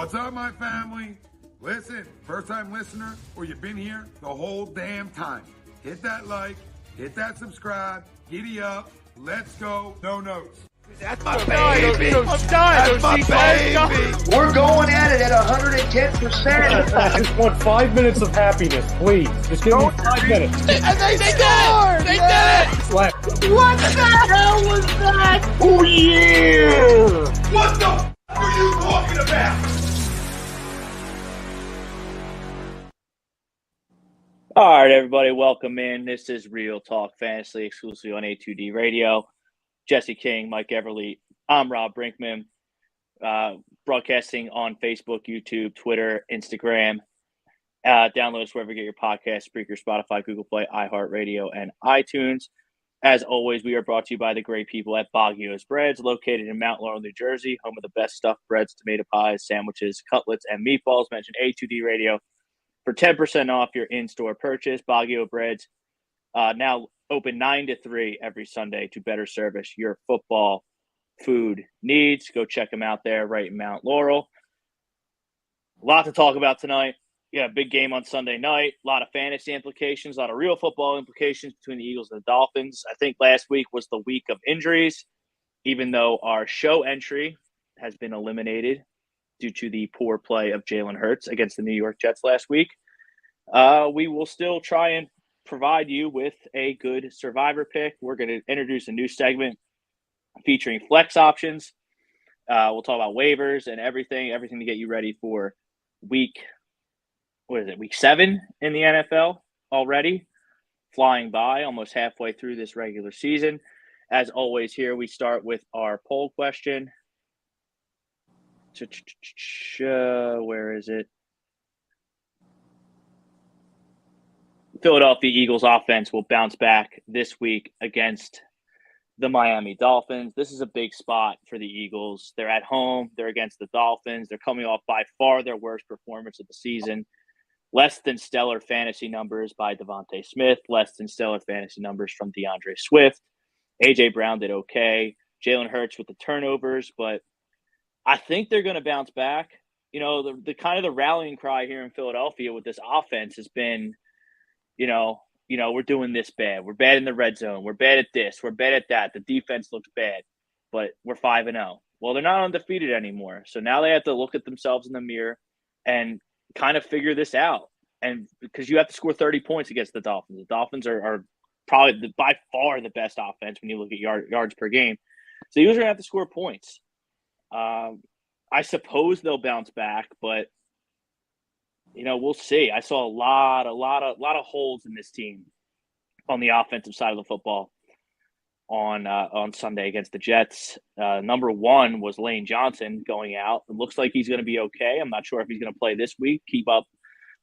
What's up, my family? Listen, first-time listener, or you've been here the whole damn time. Hit that like, hit that subscribe, giddy up, let's go, no notes. That's my baby. I'm dying. That's my baby. We're going at it at 110%. I just want 5 minutes of happiness, please. Just give me 5 minutes. And they scored! They did it! Slap. What the hell was that? Oh, yeah! What the f*** are you talking about? All right, everybody, welcome in. This is Real Talk Fantasy, exclusively on A2D Radio. Jesse King, Mike Everly. I'm Rob Brinkman, broadcasting on Facebook, YouTube, Twitter, Instagram. Download us wherever you get your podcasts, Spreaker, Spotify, Google Play, iHeartRadio, and iTunes. As always, we are brought to you by the great people at Baggio's Breads, located in Mount Laurel, New Jersey, home of the best stuffed breads, tomato pies, sandwiches, cutlets, and meatballs. Mention A2D Radio for 10% off your in-store purchase. Baggio Breads, now open 9 to 3 every Sunday to better service your football food needs. Go check them out there right in Mount Laurel. A lot to talk about tonight. Yeah, big game on Sunday night. A lot of fantasy implications, a lot of real football implications between the Eagles and the Dolphins. I think last week was the week of injuries, even though our show entry has been eliminated due to the poor play of Jalen Hurts against the New York Jets last week. We will still try and provide you with a good survivor pick. We're going to introduce a new segment featuring flex options. We'll talk about waivers and everything to get you ready for week 7 in the NFL already. Flying by, almost halfway through this regular season. As always, here we start with our poll question. Where is it? Philadelphia Eagles offense will bounce back this week against the Miami Dolphins. This is a big spot for the Eagles. They're at home. They're against the Dolphins. They're coming off by far their worst performance of the season. Less than stellar fantasy numbers by Devontae Smith. Less than stellar fantasy numbers from DeAndre Swift. A.J. Brown did okay. Jalen Hurts with the turnovers, but I think they're going to bounce back. You know, the kind of the rallying cry here in Philadelphia with this offense has been, you know, we're doing this bad. We're bad in the red zone. We're bad at this. We're bad at that. The defense looks bad, but we're 5-0. Well, they're not undefeated anymore. So now they have to look at themselves in the mirror and kind of figure this out. And because you have to score 30 points against the Dolphins. The Dolphins are probably by far the best offense when you look at yards per game. So you're going to have to score points. I suppose they'll bounce back, but we'll see. I saw a lot of holes in this team on the offensive side of the football on Sunday against the Jets. Number one was Lane Johnson going out. It looks like he's going to be okay. I'm not sure if he's going to play this week. Keep up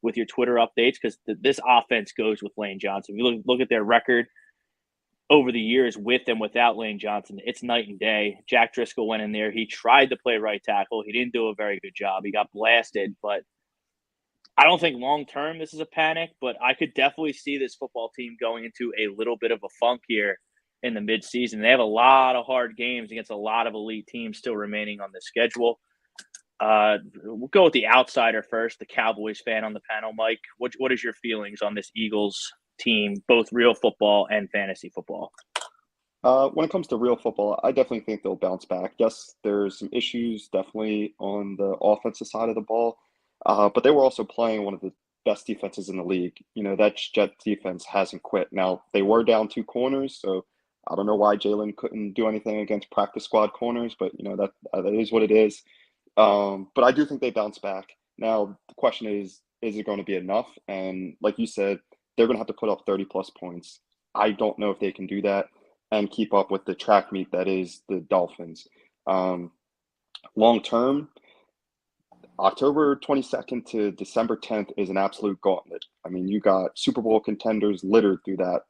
with your Twitter updates because this offense goes with Lane Johnson. If you look at their record over the years with and without Lane Johnson, it's night and day. Jack Driscoll went in there. He tried to play right tackle. He didn't do a very good job. He got blasted, but I don't think long-term this is a panic, but I could definitely see this football team going into a little bit of a funk here in the midseason. They have a lot of hard games against a lot of elite teams still remaining on the schedule. We'll go with the outsider first, the Cowboys fan on the panel. Mike, what is your feelings on this Eagles team, both real football and fantasy football? When it comes to real football, I definitely think they'll bounce back. Yes, there's some issues definitely on the offensive side of the ball. But they were also playing one of the best defenses in the league. That Jet defense hasn't quit. Now, they were down 2 corners, so I don't know why Jalen couldn't do anything against practice squad corners, but, that is what it is. But I do think they bounce back. Now, the question is it going to be enough? And like you said, they're going to have to put up 30-plus points. I don't know if they can do that and keep up with the track meet that is the Dolphins. Long-term, October 22nd to December 10th is an absolute gauntlet. I mean, you got Super Bowl contenders littered through that.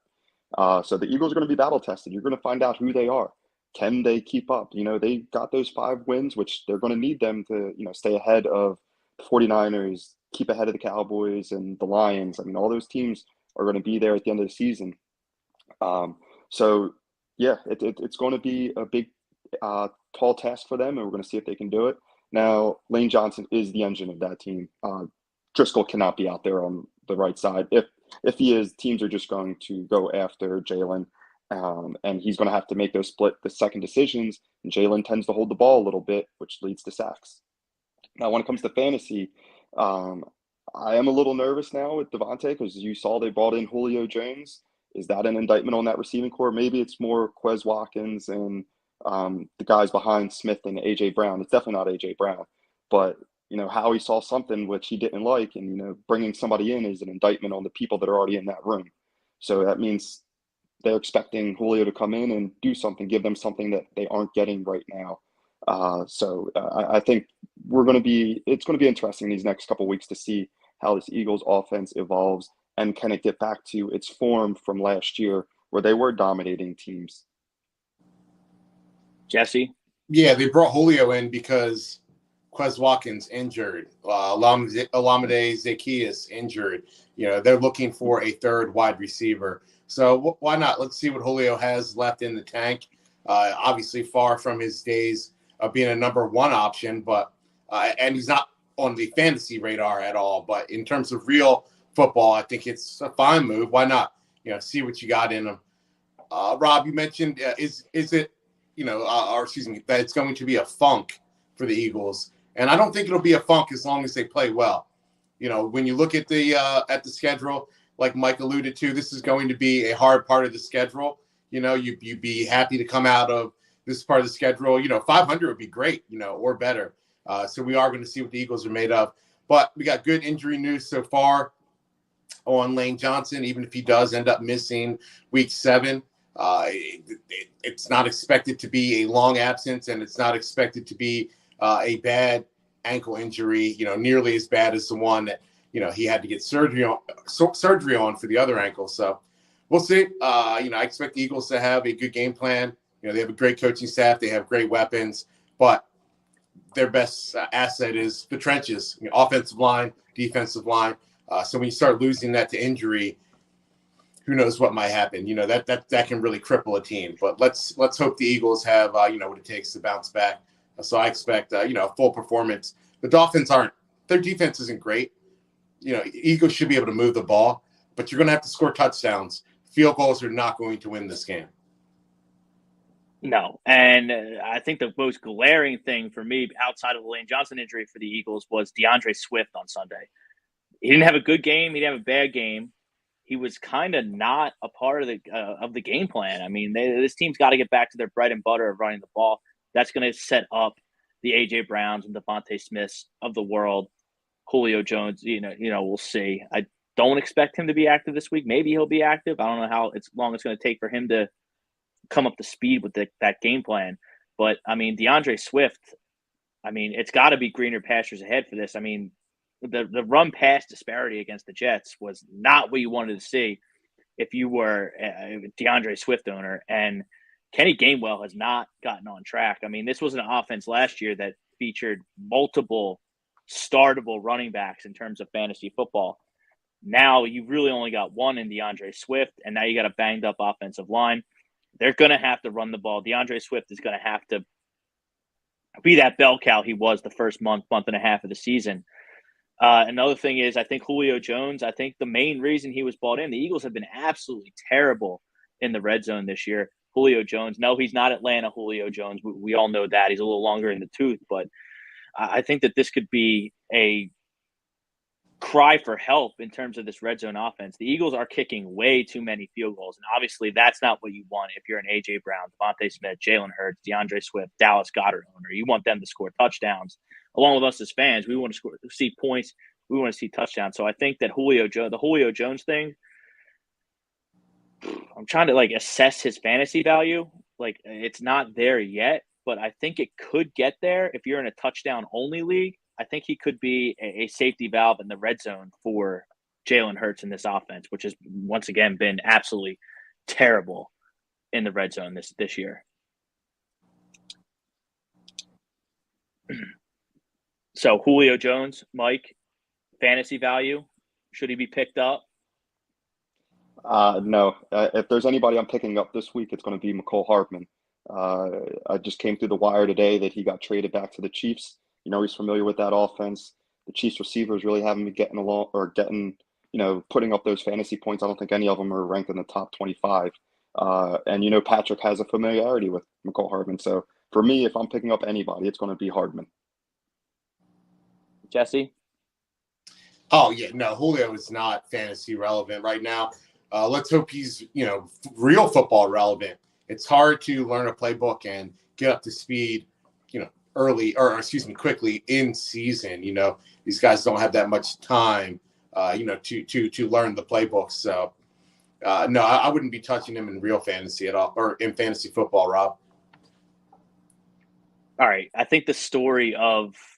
So the Eagles are going to be battle tested. You're going to find out who they are. Can they keep up? They got those 5 wins, which they're going to need them to, stay ahead of the 49ers, keep ahead of the Cowboys and the Lions. I mean, all those teams are going to be there at the end of the season. So, yeah, it's going to be a big, tall task for them, and we're going to see if they can do it. Now, Lane Johnson is the engine of that team. Driscoll cannot be out there on the right side. If he is, teams are just going to go after Jalen, and he's going to have to make those split-the-second decisions. And Jalen tends to hold the ball a little bit, which leads to sacks. Now, when it comes to fantasy, I am a little nervous now with Devontae because you saw they brought in Julio Jones. Is that an indictment on that receiving core? Maybe it's more Quez Watkins and the guys behind Smith and A.J. Brown. It's definitely not A.J. Brown. But, Howie saw something which he didn't like, and, bringing somebody in is an indictment on the people that are already in that room. So that means they're expecting Julio to come in and do something, give them something that they aren't getting right now. I think it's going to be interesting these next couple of weeks to see how this Eagles offense evolves and can it get back to its form from last year where they were dominating teams. Jesse? Yeah, they brought Julio in because Quez Watkins injured, Olamide Zaccheaus injured. They're looking for a third wide receiver. So why not? Let's see what Julio has left in the tank. Obviously far from his days of being a number one option, but and he's not on the fantasy radar at all. But in terms of real football, I think it's a fine move. Why not? See what you got in him. Rob, you mentioned is it that it's going to be a funk for the Eagles, and I don't think it'll be a funk as long as they play well. When you look at the schedule, like Mike alluded to, this is going to be a hard part of the schedule. You'd be happy to come out of this part of the schedule. 500 would be great, or better. So we are going to see what the Eagles are made of. But we got good injury news so far on Lane Johnson, even if he does end up missing week 7. It's not expected to be a long absence, and it's not expected to be a bad ankle injury, nearly as bad as the one that, he had to get surgery on for the other ankle. So we'll see. I expect the Eagles to have a good game plan. They have a great coaching staff. They have great weapons, but their best asset is the trenches, offensive line, defensive line. So when you start losing that to injury, who knows what might happen? That can really cripple a team. But let's hope the Eagles have what it takes to bounce back. So I expect a full performance. The Dolphins their defense isn't great. Eagles should be able to move the ball, but you're going to have to score touchdowns. Field goals are not going to win this game. No, and I think the most glaring thing for me outside of the Lane Johnson injury for the Eagles was DeAndre Swift on Sunday. He didn't have a good game. He didn't have a bad game. He was kind of not a part of the game plan. I mean, this team's got to get back to their bread and butter of running the ball. That's going to set up the A.J. Browns and Devontae Smiths of the world. Julio Jones, we'll see. I don't expect him to be active this week. Maybe he'll be active. I don't know how long it's going to take for him to come up to speed with that game plan. But, I mean, DeAndre Swift, it's got to be greener pastures ahead for this. The run-pass disparity against the Jets was not what you wanted to see if you were a DeAndre Swift owner. And Kenny Gainwell has not gotten on track. This was an offense last year that featured multiple startable running backs in terms of fantasy football. Now you've really only got one in DeAndre Swift, and now you got a banged-up offensive line. They're going to have to run the ball. DeAndre Swift is going to have to be that bell cow he was the first month and a half of the season. Another thing is, I think Julio Jones, the main reason he was brought in, the Eagles have been absolutely terrible in the red zone this year. Julio Jones, no, he's not Atlanta Julio Jones. We all know that. He's a little longer in the tooth, but I think that this could be a cry for help in terms of this red zone offense. The Eagles are kicking way too many field goals, and obviously that's not what you want if you're an A.J. Brown, Devontae Smith, Jalen Hurts, DeAndre Swift, Dallas Goedert owner. You want them to score touchdowns. Along with us as fans, we want to see points. We want to see touchdowns. So I think that the Julio Jones thing, I'm trying to assess his fantasy value. It's not there yet, but I think it could get there if you're in a touchdown only league. I think he could be a safety valve in the red zone for Jalen Hurts in this offense, which has once again been absolutely terrible in the red zone this year. So Julio Jones, Mike, fantasy value, should he be picked up? No. If there's anybody I'm picking up this week, it's going to be McCole Hardman. I just came through the wire today that he got traded back to the Chiefs. He's familiar with that offense. The Chiefs receivers really haven't been getting along or getting, putting up those fantasy points. I don't think any of them are ranked in the top 25. And Patrick has a familiarity with McCall Hardman. So for me, if I'm picking up anybody, it's going to be Hardman. Jesse? Oh, yeah. No, Julio is not fantasy relevant right now. Let's hope he's, real football relevant. It's hard to learn a playbook and get up to speed, quickly in season. These guys don't have that much time, to learn the playbook. So, no, I wouldn't be touching him in real fantasy at all, or in fantasy football, Rob. All right. I think the story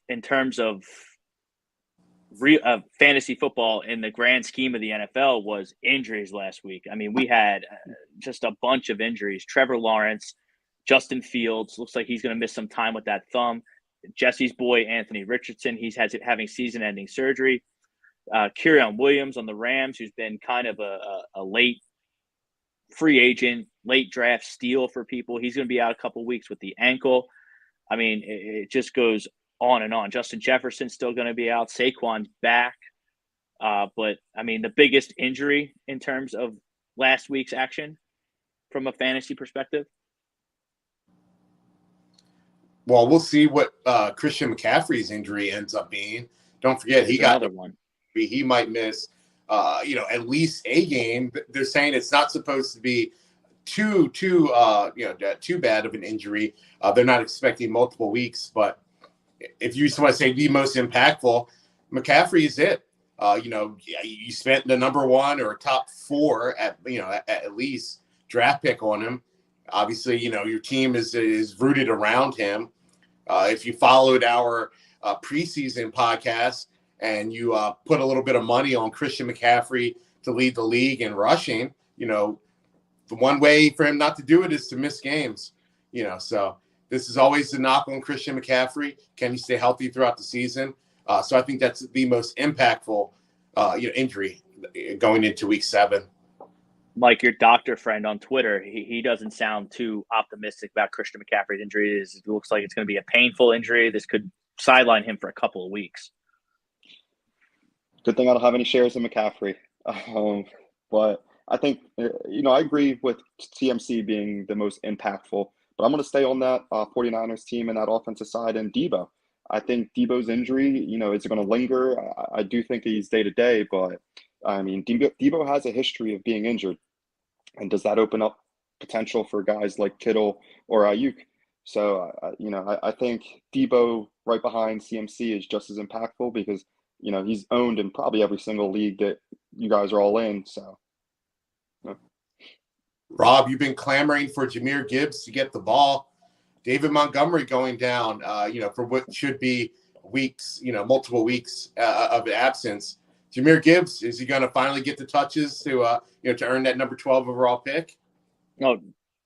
in terms of fantasy football in the grand scheme of the NFL was injuries last week. I mean, we had just a bunch of injuries. Trevor Lawrence, Justin Fields, looks like he's going to miss some time with that thumb. Jesse's boy, Anthony Richardson, he's having season-ending surgery. Kyren Williams on the Rams, who's been kind of a late free agent, late draft steal for people. He's going to be out a couple weeks with the ankle. I mean, it just goes on and on. Justin Jefferson's still going to be out. Saquon's back. But, I mean, the biggest injury in terms of last week's action from a fantasy perspective? Well, we'll see what Christian McCaffrey's injury ends up being. Don't forget, he got another one. He might miss, at least a game. They're saying it's not supposed to be too bad of an injury. They're not expecting multiple weeks, but if you just want to say the most impactful, McCaffrey is it. You spent the number one or top four at least draft pick on him. Obviously, your team is rooted around him. If you followed our preseason podcast and you put a little bit of money on Christian McCaffrey to lead the league in rushing, the one way for him not to do it is to miss games. So this is always the knock on Christian McCaffrey. Can he stay healthy throughout the season? So I think that's the most impactful injury going into week 7. Mike, your doctor friend on Twitter, he doesn't sound too optimistic about Christian McCaffrey's injury. It looks like it's going to be a painful injury. This could sideline him for a couple of weeks. Good thing I don't have any shares in McCaffrey. But I think, I agree with CMC being the most impactful. But I'm going to stay on that 49ers team and that offensive side and Debo. I think Debo's injury, is going to linger. I do think he's day-to-day, but I mean, Debo has a history of being injured. And does that open up potential for guys like Kittle or Ayuk? So, I think Debo right behind CMC is just as impactful because, he's owned in probably every single league that you guys are all in. So, Rob, you've been clamoring for Jahmyr Gibbs to get the ball. David Montgomery going down, for what should be weeks, multiple weeks of absence. Jahmyr Gibbs, is he going to finally get the touches to earn that number 12 overall pick? No,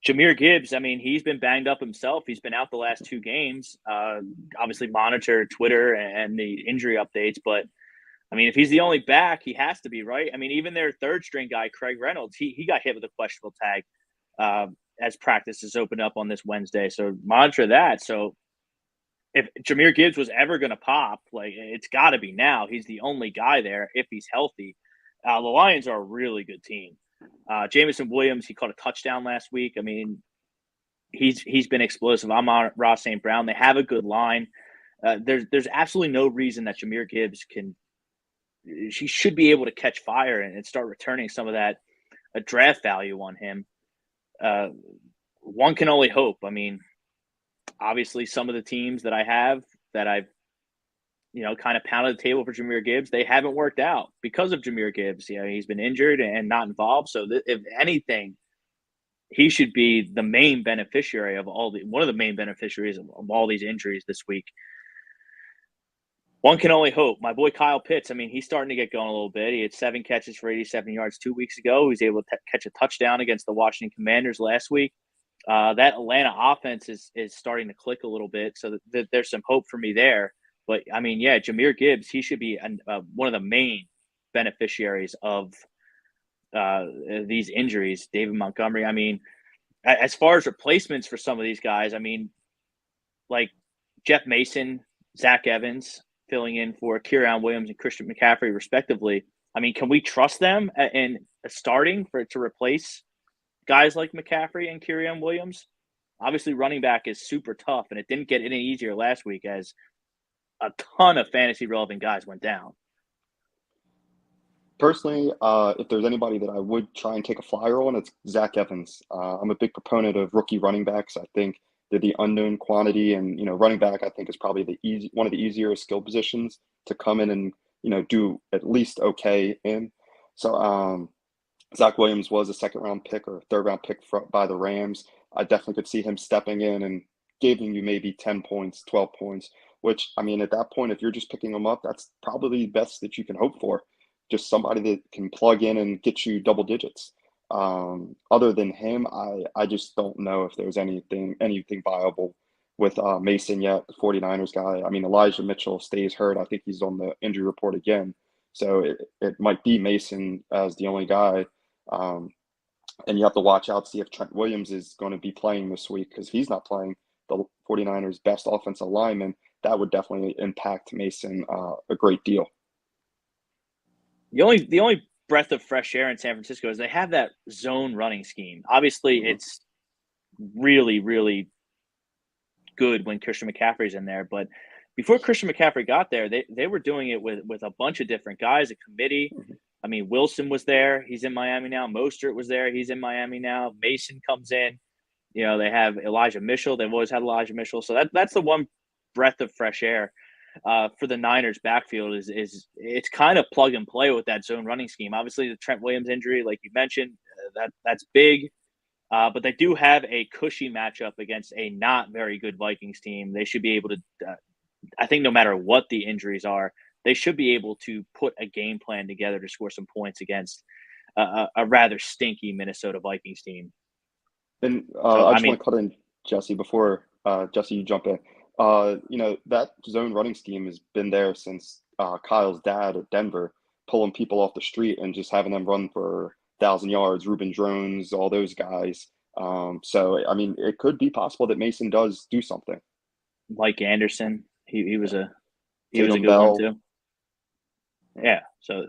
Jahmyr Gibbs, I mean, he's been banged up himself. He's been out the last 2 games. Obviously monitor Twitter and the injury updates, but I mean, if he's the only back, he has to be, right? I mean, even their third string guy, Craig Reynolds, he got hit with a questionable tag as practice is opened up on this Wednesday. So monitor that. So if Jahmyr Gibbs was ever going to pop, it's got to be now. He's the only guy there if he's healthy. The Lions are a really good team. Jameson Williams, he caught a touchdown last week. I mean, he's been explosive. I'm on Ross St. Brown. They have a good line. There's absolutely no reason that Jahmyr Gibbs she should be able to catch fire and start returning some of that draft value on him. One can only hope. I mean, obviously some of the teams that I have that I've, kind of pounded the table for Jahmyr Gibbs, they haven't worked out because of Jahmyr Gibbs. He's been injured and not involved. So if anything, he should be the main beneficiary of one of the main beneficiaries of all these injuries this week. One can only hope. My boy Kyle Pitts, I mean, he's starting to get going a little bit. He had 7 catches for 87 yards 2 weeks ago. He was able to catch a touchdown against the Washington Commanders last week. That Atlanta offense is starting to click a little bit, so that there's some hope for me there. But, I mean, yeah, Jahmyr Gibbs, he should be one of the main beneficiaries of these injuries. David Montgomery, I mean, as far as replacements for some of these guys, I mean, like Jeff Mason, Zach Evans filling in for Kieran Williams and Christian McCaffery, respectively. I mean, can we trust them in starting to replace guys like McCaffrey and Kieran Williams? Obviously, running back is super tough, and it didn't get any easier last week as a ton of fantasy-relevant guys went down. Personally, if there's anybody that I would try and take a flyer on, it's Zach Evans. I'm a big proponent of rookie running backs. I think they're the unknown quantity, and running back I think is probably one of the easier skill positions to come in and do at least okay in. So Zach Williams was a second-round pick or third-round pick by the Rams. I definitely could see him stepping in and giving you maybe 10 points, 12 points, which, I mean, at that point, if you're just picking him up, that's probably the best that you can hope for. Just somebody that can plug in and get you double digits. Other than him, I just don't know if there's anything viable with Mason yet, the 49ers guy. I mean, Elijah Mitchell stays hurt. I think he's on the injury report again. So it might be Mason as the only guy. And you have to watch out, see if Trent Williams is going to be playing this week, because if he's not playing, the 49ers' best offensive lineman, that would definitely impact Mason a great deal. The only breath of fresh air in San Francisco is they have that zone running scheme. Obviously, it's really, really good when Christian McCaffrey's in there. But before Christian McCaffrey got there, they were doing it with a bunch of different guys, a committee. I mean, Wilson was there. He's in Miami now. Mostert was there. He's in Miami now. Mason comes in. They have Elijah Mitchell. They've always had Elijah Mitchell. So that's the one breath of fresh air for the Niners backfield is it's kind of plug and play with that zone running scheme. Obviously, the Trent Williams injury, like you mentioned, that's big. But they do have a cushy matchup against a not very good Vikings team. They should be able to, I think no matter what the injuries are, they should be able to put a game plan together to score some points against a rather stinky Minnesota Vikings team. And I just want to cut in, Jesse, before Jesse, you jump in. That zone running scheme has been there since Kyle's dad at Denver, pulling people off the street and just having them run for 1,000 yards, Reuben Drones, all those guys. So, I mean, it could be possible that Mason does do something. Mike Anderson, he was a Tatum good Bell. one too. Yeah, so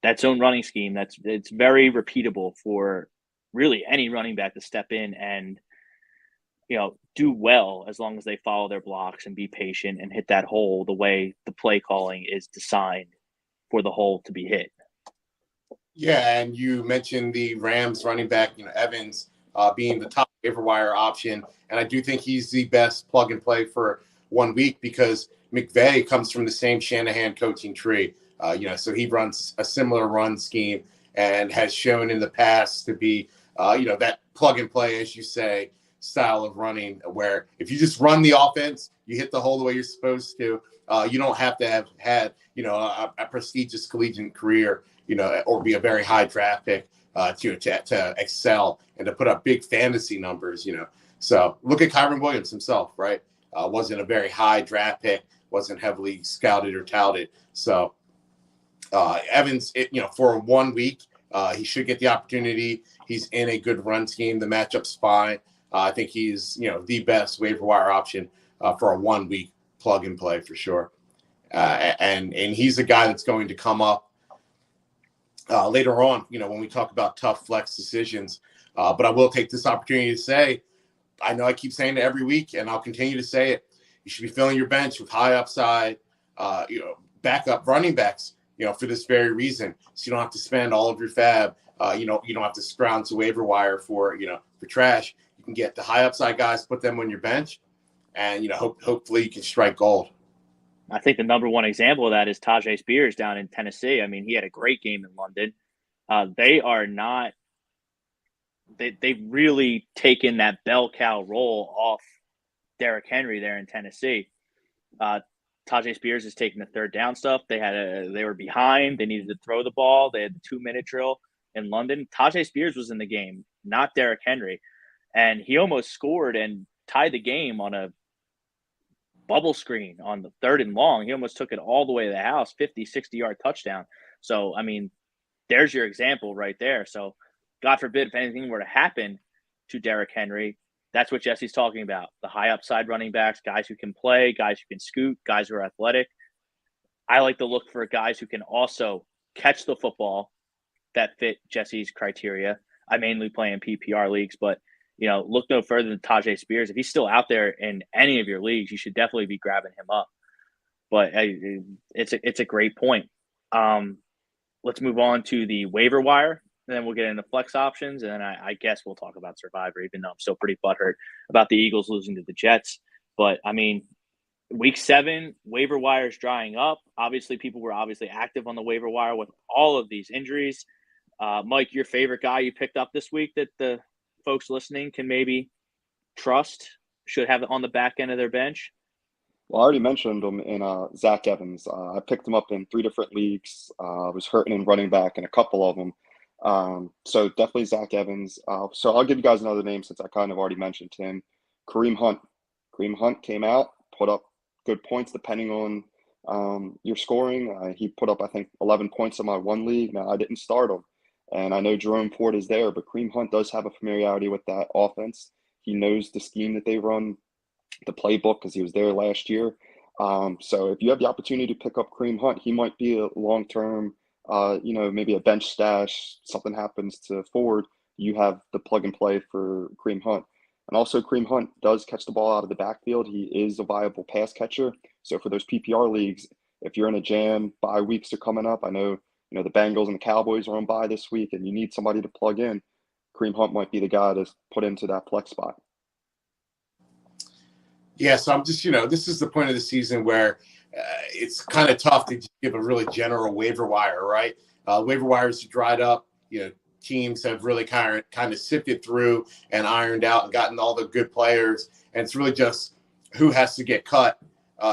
that zone running scheme, it's very repeatable for really any running back to step in and do well as long as they follow their blocks and be patient and hit that hole the way the play calling is designed for the hole to be hit. Yeah, and you mentioned the Rams running back, Evans being the top waiver wire option, and I do think he's the best plug and play for 1 week because McVay comes from the same Shanahan coaching tree. So he runs a similar run scheme and has shown in the past to be, that plug and play, as you say, style of running where if you just run the offense, you hit the hole the way you're supposed to. You don't have to have had, a prestigious collegiate career, or be a very high draft pick to excel and to put up big fantasy numbers, So look at Kyron Williams himself, right? Wasn't a very high draft pick, wasn't heavily scouted or touted. So Evans, for 1 week, he should get the opportunity. He's in a good run scheme. The matchup's fine. I think he's, the best waiver wire option for a 1 week plug and play for sure. And he's a guy that's going to come up later on, when we talk about tough flex decisions. But I will take this opportunity to say, I know I keep saying it every week, and I'll continue to say it. You should be filling your bench with high upside, backup running backs, for this very reason. So you don't have to spend all of your fab. You don't have to scrounge the waiver wire for trash. You can get the high upside guys, put them on your bench, and hopefully you can strike gold. I think the number one example of that is Tajay Spears down in Tennessee. I mean, he had a great game in London. They've really taken that bell cow role off Derrick Henry there in Tennessee. Tajay Spears is taking the third down stuff. They were behind. They needed to throw the ball. They had the 2-minute drill in London. Tajay Spears was in the game, not Derrick Henry. And he almost scored and tied the game on a bubble screen on the 3rd and long. He almost took it all the way to the house, 50, 60-yard touchdown. So, I mean, there's your example right there. So, God forbid if anything were to happen to Derrick Henry, That's what Jesse's talking about. The high upside running backs, guys who can play, guys who can scoot, guys who are athletic. I like to look for guys who can also catch the football that fit Jesse's criteria. I mainly play in PPR leagues, but look no further than Tajay Spears. If he's still out there in any of your leagues, you should definitely be grabbing him up. But it's a great point. Let's move on to the waiver wire, and then we'll get into flex options, and then I guess we'll talk about Survivor, even though I'm still pretty butthurt about the Eagles losing to the Jets. But, I mean, Week 7, waiver wire is drying up. Obviously, people were active on the waiver wire with all of these injuries. Mike, your favorite guy you picked up this week that the folks listening can maybe trust, should have it on the back end of their bench? Well, I already mentioned him in Zach Evans. I picked him up in 3 different leagues. I was hurting in running back in a couple of them. So definitely Zach Evans. So I'll give you guys another name since I kind of already mentioned him. Kareem Hunt. Kareem Hunt came out, put up good points depending on your scoring. He put up, I think, 11 points in my one league. Now, I didn't start him. And I know Jerome Ford is there, but Kareem Hunt does have a familiarity with that offense. He knows the scheme that they run, the playbook, because he was there last year. So if you have the opportunity to pick up Kareem Hunt, he might be a long-term, maybe a bench stash. Something happens to Ford, you have the plug and play for Kareem Hunt. And also Kareem Hunt does catch the ball out of the backfield. He is a viable pass catcher. So for those PPR leagues, if you're in a jam, bye weeks are coming up. I know, the Bengals and the Cowboys are on bye this week, and you need somebody to plug in. Kareem Hunt might be the guy to put into that flex spot. Yeah, so I'm just, this is the point of the season where it's kind of tough to give a really general waiver wire, right? Waiver wires dried up. Teams have really kind of sifted through and ironed out and gotten all the good players. And it's really just who has to get cut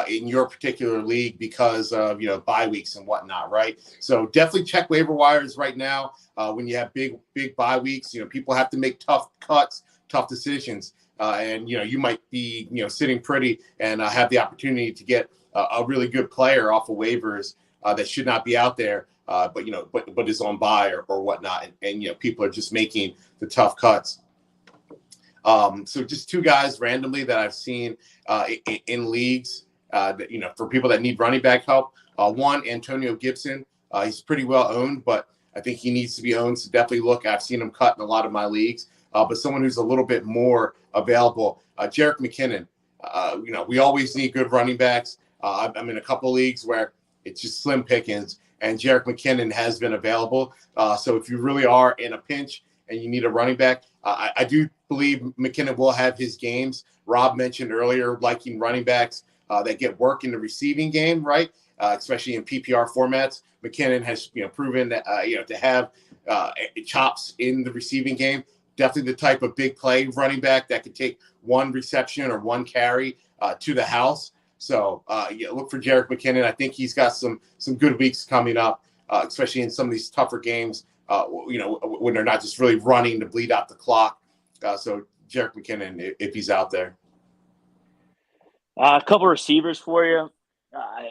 in your particular league because of, bye weeks and whatnot, right? So definitely check waiver wires right now. When you have big bye weeks, people have to make tough cuts, tough decisions. And you might be sitting pretty and have the opportunity to get a really good player off of waivers that should not be out there, but is on bye or whatnot, and people are just making the tough cuts. So just 2 guys randomly that I've seen in leagues that for people that need running back help. One, Antonio Gibson. He's pretty well owned, but I think he needs to be owned. So definitely look. I've seen him cut in a lot of my leagues. But someone who's a little bit more available, Jerick McKinnon. We always need good running backs. I'm in a couple leagues where it's just slim pickings, and Jerick McKinnon has been available. So if you really are in a pinch and you need a running back, I do believe McKinnon will have his games. Rob mentioned earlier liking running backs that get work in the receiving game, right? Especially in PPR formats. McKinnon has proven that to have chops in the receiving game. Definitely the type of big play running back that could take 1 reception or 1 carry to the house. So look for Jerick McKinnon. I think he's got some good weeks coming up, especially in some of these tougher games, when they're not just really running to bleed out the clock. So Jerick McKinnon, if he's out there. A couple receivers for you.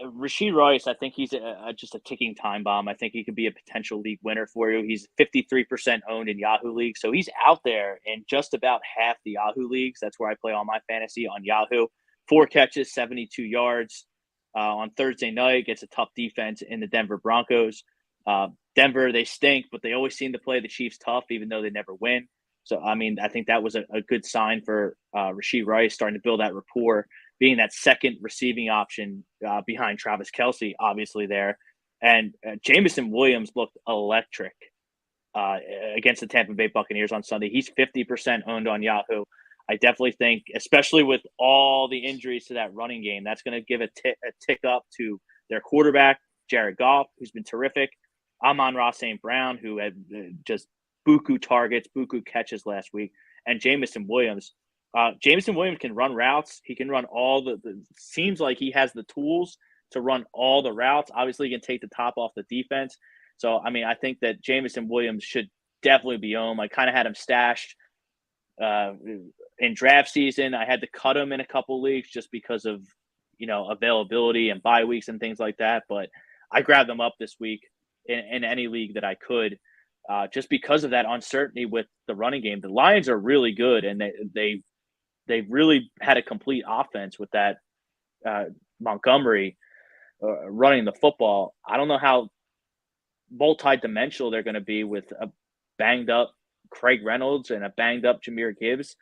Rashee Rice, I think he's just a ticking time bomb. I think he could be a potential league winner for you. He's 53% owned in Yahoo leagues, so he's out there in just about half the Yahoo leagues. That's where I play all my fantasy on Yahoo. 4 catches, 72 yards. On Thursday night, gets a tough defense in the Denver Broncos. Denver, they stink, but they always seem to play the Chiefs tough, even though they never win. So, I think that was a good sign for Rashee Rice, starting to build that rapport, being that second receiving option behind Travis Kelce, obviously there. And Jameson Williams looked electric against the Tampa Bay Buccaneers on Sunday. He's 50% owned on Yahoo. I definitely think, especially with all the injuries to that running game, that's going to give a tick up to their quarterback, Jared Goff, who's been terrific. Amon-Ra St. Brown, who had just buku targets, buku catches last week, and Jameson Williams. Jameson Williams can run routes. He can run all the seems like he has the tools to run all the routes. Obviously, he can take the top off the defense. So, I think that Jameson Williams should definitely be owned. I kind of had him stashed in draft season. I had to cut him in a couple leagues just because of, availability and bye weeks and things like that. But I grabbed them up this week in any league that I could, just because of that uncertainty with the running game. The Lions are really good, and they they've really had a complete offense with that Montgomery running the football. I don't know how multi-dimensional they're going to be with a banged up Craig Reynolds and a banged up Jahmyr Gibbs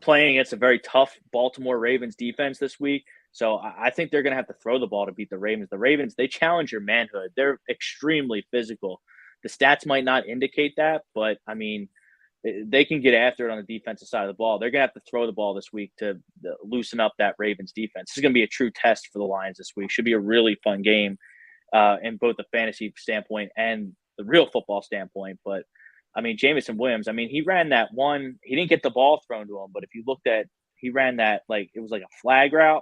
playing against a very tough Baltimore Ravens defense this week. So I think they're going to have to throw the ball to beat the Ravens. The Ravens, they challenge your manhood. They're extremely physical. The stats might not indicate that, but I mean, they can get after it on the defensive side of the ball. They're going to have to throw the ball this week to loosen up that Ravens defense. This is going to be a true test for the Lions this week. Should be a really fun game in both the fantasy standpoint and the real football standpoint. But I mean, Jameson Williams, I mean, he ran that one, he didn't get the ball thrown to him, but if you looked at, he ran that, like, it was like a flag route,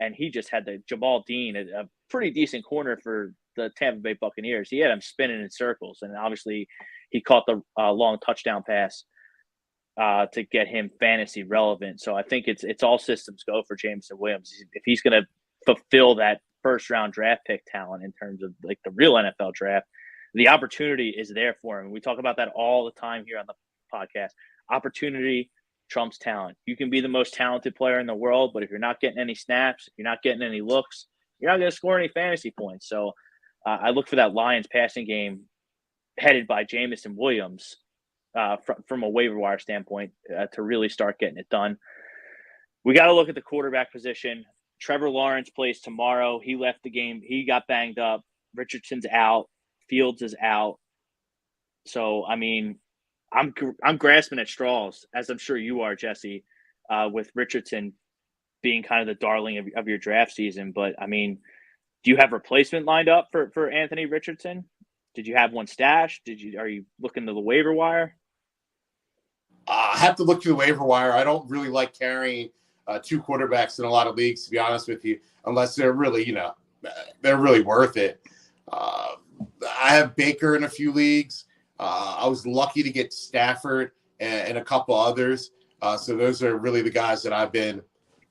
and he just had the Jamal Dean, a pretty decent corner for the Tampa Bay Buccaneers. He had him spinning in circles, and obviously he caught the long touchdown pass to get him fantasy relevant. So I think it's all systems go for Jameson Williams. If he's going to fulfill that first-round draft pick talent in terms of, like, the real NFL draft, the opportunity is there for him. We talk about that all the time here on the podcast. Opportunity trumps talent. You can be the most talented player in the world, but if you're not getting any snaps, if you're not getting any looks, you're not going to score any fantasy points. So I look for that Lions passing game headed by Jameson Williams from a waiver wire standpoint to really start getting it done. We got to look at the quarterback position. Trevor Lawrence plays tomorrow. He left the game. He got banged up. Richardson's out. Fields is out. So, I mean, I'm grasping at straws, as I'm sure you are, Jesse, with Richardson being kind of the darling of your draft season. But, I mean, do you have replacement lined up for Anthony Richardson? Did you have one stashed? Are you looking to the waiver wire? I have to look through the waiver wire. I don't really like carrying two quarterbacks in a lot of leagues, to be honest with you, unless they're really, they're really worth it. I have Baker in a few leagues. I was lucky to get Stafford and a couple others. So those are really the guys that I've been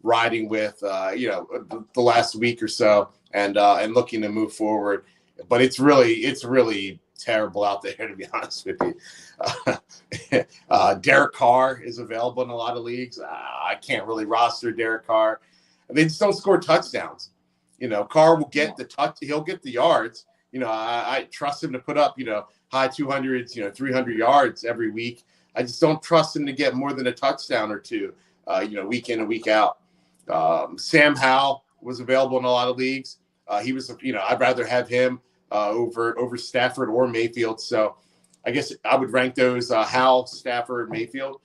riding with, the last week or so, and looking to move forward. But it's really terrible out there, to be honest with you. Derek Carr is available in a lot of leagues. I can't really roster Derek Carr. They just don't score touchdowns. Carr will get the touch. He'll get the yards. I trust him to put up, high 200s, 300 yards every week. I just don't trust him to get more than a touchdown or two, week in and week out. Sam Howell was available in a lot of leagues. He was, I'd rather have him over Stafford or Mayfield. So I guess I would rank those Howell, Stafford, Mayfield.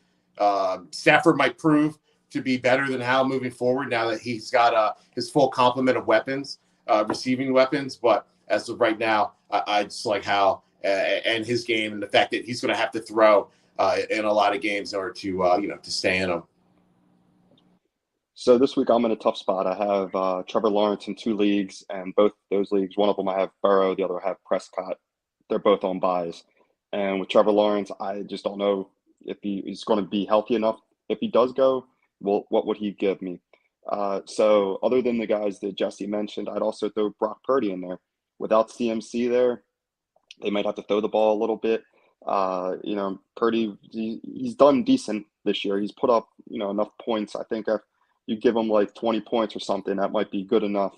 Stafford might prove to be better than Howell moving forward now that he's got his full complement of weapons, receiving weapons. But as of right now, I just like Howell and his game and the fact that he's going to have to throw in a lot of games in order to stay in them. So this week I'm in a tough spot. I have Trevor Lawrence in two leagues, and both those leagues, one of them I have Burrow, the other I have Prescott. They're both on buys. And with Trevor Lawrence, I just don't know if he's going to be healthy enough. If he does go, well, what would he give me? So other than the guys that Jesse mentioned, I'd also throw Brock Purdy in there. Without CMC there, they might have to throw the ball a little bit. Purdy, he's done decent this year. He's put up, enough points. I think if you give him like 20 points or something, that might be good enough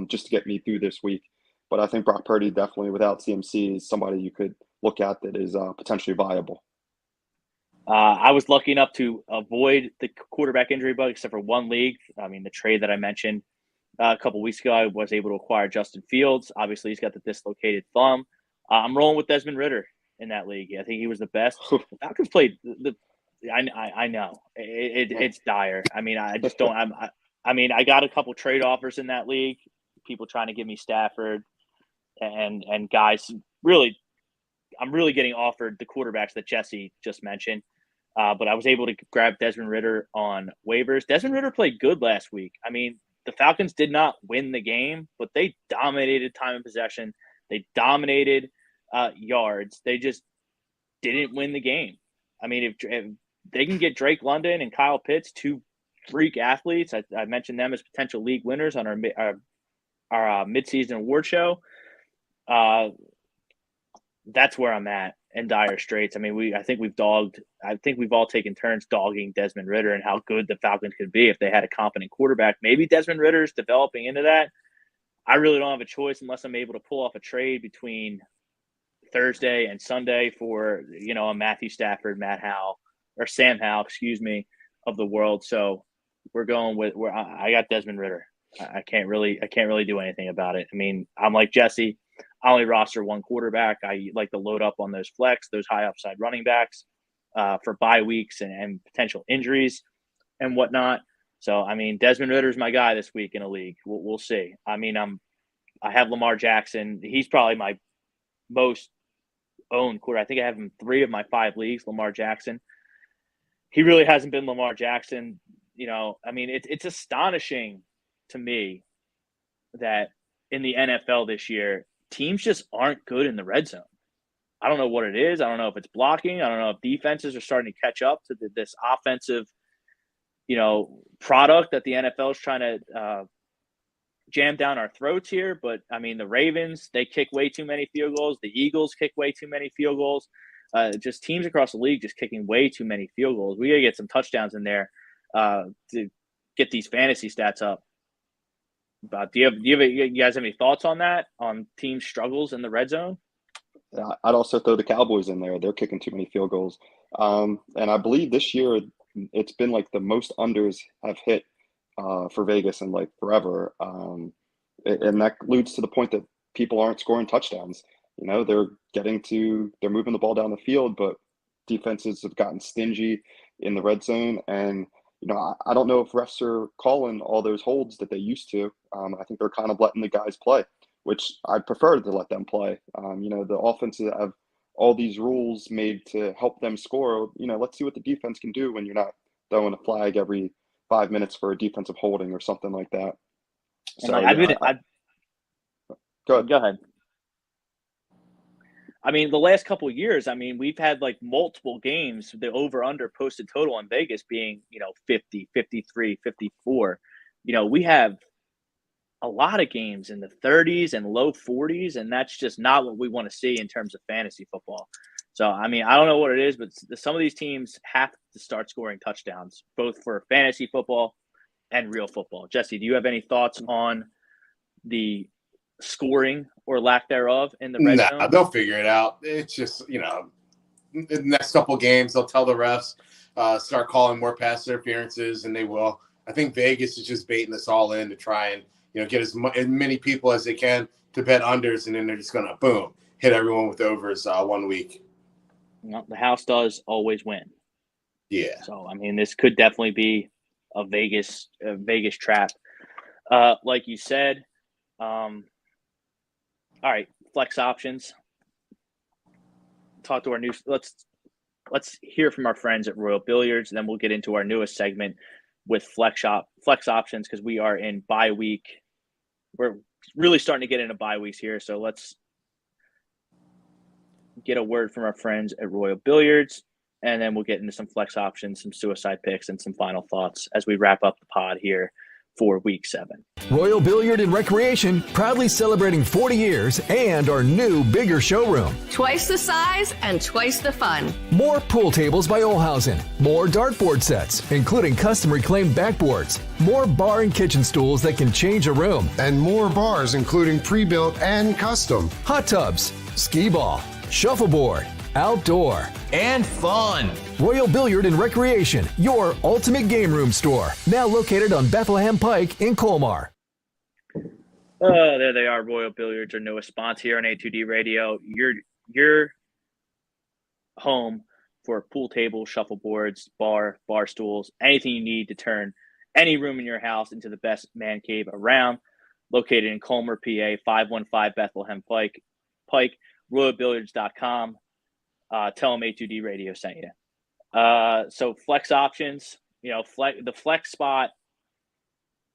just to get me through this week. But I think Brock Purdy definitely, without CMC, is somebody you could look at that is potentially viable. I was lucky enough to avoid the quarterback injury bug except for one league. I mean, the trade that I mentioned a couple weeks ago, I was able to acquire Justin Fields. Obviously, he's got the dislocated thumb. I'm rolling with Desmond Ridder in that league. I think he was the best. The Falcons played I know it's dire. I mean, I just don't. I got a couple trade offers in that league. People trying to give me Stafford and guys. Really, I'm really getting offered the quarterbacks that Jesse just mentioned. But I was able to grab Desmond Ridder on waivers. Desmond Ridder played good last week. I mean, the Falcons did not win the game, but they dominated time of possession. They dominated yards. They just didn't win the game. I mean, if they can get Drake London and Kyle Pitts, two freak athletes, I mentioned them as potential league winners on our midseason award show. That's where I'm at. in dire straits. I mean, I think we've all taken turns dogging Desmond Ridder and how good the Falcons could be if they had a competent quarterback. Maybe Desmond Ridder's developing into that. I really don't have a choice unless I'm able to pull off a trade between Thursday and Sunday for, a Matthew Stafford, Sam Howell, of the world. So we're going with where I got Desmond Ridder. I can't really do anything about it. I mean, I'm like Jesse. I only roster one quarterback. I like to load up on those flex, those high upside running backs for bye weeks and potential injuries and whatnot. So, I mean, Desmond Ridder's my guy this week in a league. We'll see. I mean, I have Lamar Jackson. He's probably my most owned quarter. I think I have him in 3 of my 5 leagues, Lamar Jackson. He really hasn't been Lamar Jackson. I mean, it's astonishing to me that in the NFL this year, teams just aren't good in the red zone. I don't know what it is. I don't know if it's blocking. I don't know if defenses are starting to catch up to this offensive, product that the NFL is trying to jam down our throats here. But, I mean, the Ravens, they kick way too many field goals. The Eagles kick way too many field goals. Just teams across the league just kicking way too many field goals. We got to get some touchdowns in there to get these fantasy stats up. But do you guys have any thoughts on that, on team struggles in the red zone? I'd also throw the Cowboys in there. They're kicking too many field goals. And I believe this year it's been like the most unders have hit for Vegas in like forever. And that alludes to the point that people aren't scoring touchdowns. They're moving the ball down the field, but defenses have gotten stingy in the red zone. And, I don't know if refs are calling all those holds that they used to. I think they're kind of letting the guys play, which I prefer to let them play. The offenses have all these rules made to help them score. Let's see what the defense can do when you're not throwing a flag every 5 minutes for a defensive holding or something like that. So, Go ahead. I mean, the last couple of years, we've had like multiple games, the over-under posted total in Vegas being, 50, 53, 54. We have a lot of games in the 30s and low 40s, and that's just not what we want to see in terms of fantasy football. So, I don't know what it is, but some of these teams have to start scoring touchdowns, both for fantasy football and real football. Jesse, do you have any thoughts on the scoring or lack thereof in the red zone? They'll figure it out. It's just, in the next couple of games, they'll tell the refs, start calling more pass interferences, and they will. I think Vegas is just baiting us all in to try and, get as many people as they can to bet unders, and then they're just going to, boom, hit everyone with overs 1 week. Well, the house does always win. Yeah. So, this could definitely be a Vegas trap. Like you said, all right, flex options. Talk to our new. Let's hear from our friends at Royal Billiards, and then we'll get into our newest segment with flex options, because we are in bye week. We're really starting to get into bye weeks here, so let's get a word from our friends at Royal Billiards, and then we'll get into some flex options, some suicide picks, and some final thoughts as we wrap up the pod here for week 7. Royal Billiard and Recreation, proudly celebrating 40 years and our new, bigger showroom. Twice the size and twice the fun. More pool tables by Olhausen. More dartboard sets, including custom reclaimed backboards. More bar and kitchen stools that can change a room. And more bars, including pre-built and custom. Hot tubs, skee ball, shuffleboard, outdoor, and fun. Royal Billiard and Recreation, your ultimate game room store. Now located on Bethlehem Pike in Colmar. Oh, there they are. Royal Billiards, our newest sponsor here on A2D Radio. Your home for pool tables, shuffleboards, bar stools, anything you need to turn any room in your house into the best man cave around. Located in Colmar, PA, 515 Bethlehem Pike, royalbilliards.com. Tell them A2D Radio sent you. So flex options, the flex spot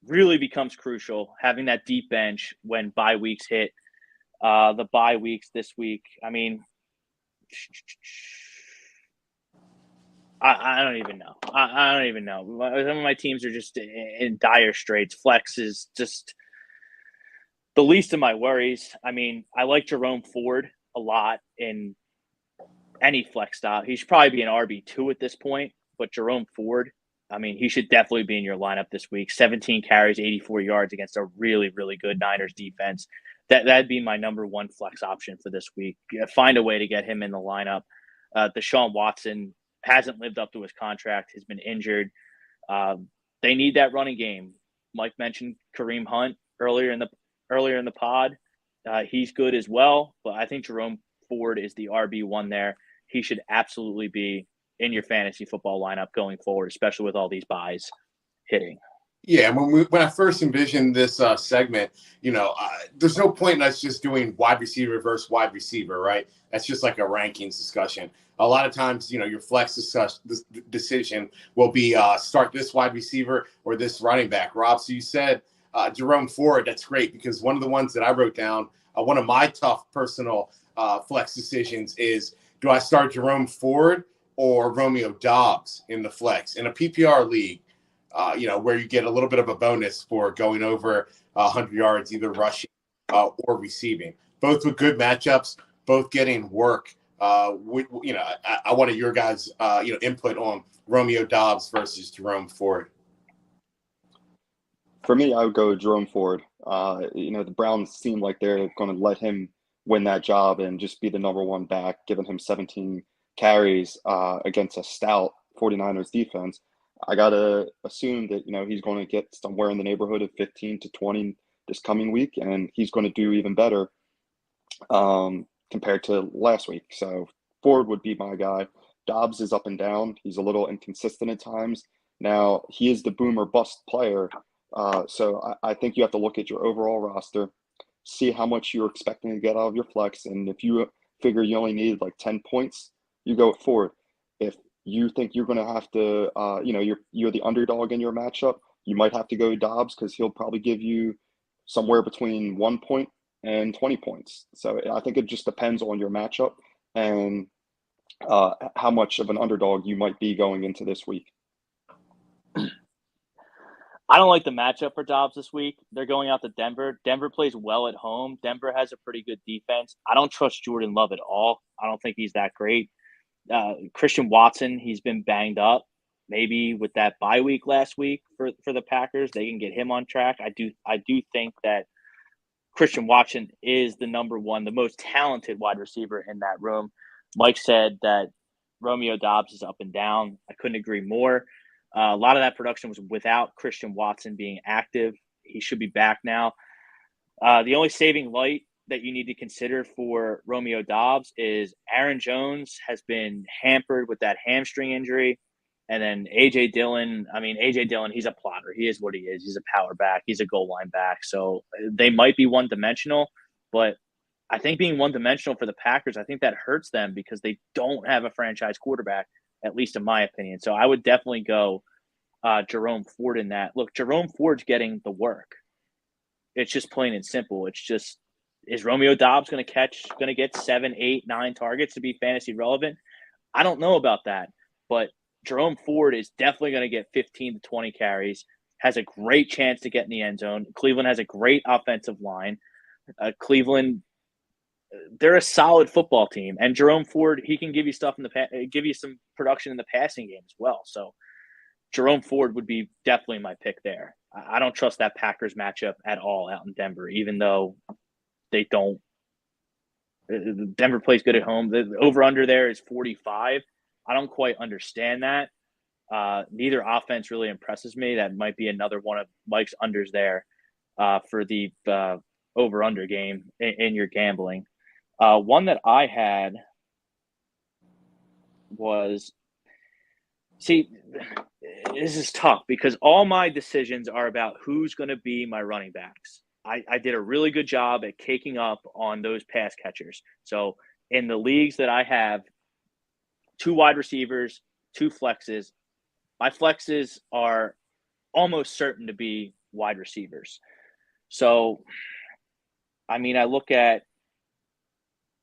really becomes crucial, having that deep bench when bye weeks hit. The bye weeks this week, I don't even know. I don't even know. Some of my teams are just in dire straits. Flex is just the least of my worries. I like Jerome Ford a lot in any flex stop. He should probably be an RB2 at this point, but Jerome Ford, I mean, he should definitely be in your lineup this week. 17 carries, 84 yards against a really, really good Niners defense. That'd be my number one flex option for this week. Find a way to get him in the lineup. Deshaun Watson hasn't lived up to his contract, has been injured. They need that running game. Mike mentioned Kareem Hunt earlier in the pod. He's good as well, but I think Jerome Ford is the RB1 there. He should absolutely be in your fantasy football lineup going forward, especially with all these buys hitting. Yeah, when I first envisioned this segment, there's no point in us just doing wide receiver versus wide receiver, right? That's just like a rankings discussion. A lot of times, your flex decision will be start this wide receiver or this running back. Rob, so you said Jerome Ford. That's great because one of the ones that I wrote down, one of my tough personal flex decisions is, do I start Jerome Ford or Romeo Doubs in the flex in a PPR league? Where you get a little bit of a bonus for going over 100 yards, either rushing or receiving. Both with good matchups, both getting work. I wanted your guys' input on Romeo Doubs versus Jerome Ford. For me, I would go Jerome Ford. The Browns seem like they're going to let him win that job and just be the number one back, giving him 17 carries against a stout 49ers defense. I got to assume that, he's going to get somewhere in the neighborhood of 15 to 20 this coming week, and he's going to do even better compared to last week. So Ford would be my guy. Dobbs is up and down. He's a little inconsistent at times. Now, he is the boom or bust player. So I think you have to look at your overall roster, see how much you're expecting to get out of your flex. And if you figure you only need like 10 points, you go with Ford. If you think you're going to have to, you're the underdog in your matchup, you might have to go Dobbs because he'll probably give you somewhere between 1 point and 20 points. So I think it just depends on your matchup and how much of an underdog you might be going into this week. I don't like the matchup for Dobbs this week. They're going out to Denver. Denver plays well at home. Denver has a pretty good defense. I don't trust Jordan Love at all. I don't think he's that great. Christian Watson, he's been banged up. Maybe with that bye week last week for the Packers, they can get him on track. I do think that Christian Watson is the number one, the most talented wide receiver in that room. Mike said that Romeo Doubs is up and down. I couldn't agree more. A lot of that production was without Christian Watson being active. He should be back now. The only saving light that you need to consider for Romeo Doubs is Aaron Jones has been hampered with that hamstring injury. And then A.J. Dillon, he's a plotter. He is what he is. He's a power back. He's a goal line back. So they might be one-dimensional, but I think being one-dimensional for the Packers, I think that hurts them because they don't have a franchise quarterback, at least in my opinion. So I would definitely go Jerome Ford in that. Look, Jerome Ford's getting the work. It's just plain and simple. It's just, is Romeo Doubs going to get 7, 8, 9 targets to be fantasy relevant? I don't know about that, but Jerome Ford is definitely going to get 15 to 20 carries, has a great chance to get in the end zone. Cleveland has a great offensive line. Cleveland, they're a solid football team, and Jerome Ford, he can give you stuff give you some production in the passing game as well. So Jerome Ford would be definitely my pick there. I don't trust that Packers matchup at all out in Denver, even though they don't. Denver plays good at home. The over-under there is 45. I don't quite understand that. Neither offense really impresses me. That might be another one of Mike's unders there for the over-under game in your gambling. One that I had was, see, this is tough because all my decisions are about who's going to be my running backs. I did a really good job at caking up on those pass catchers. So in the leagues that I have, 2 wide receivers, 2 flexes. My flexes are almost certain to be wide receivers. So, I look at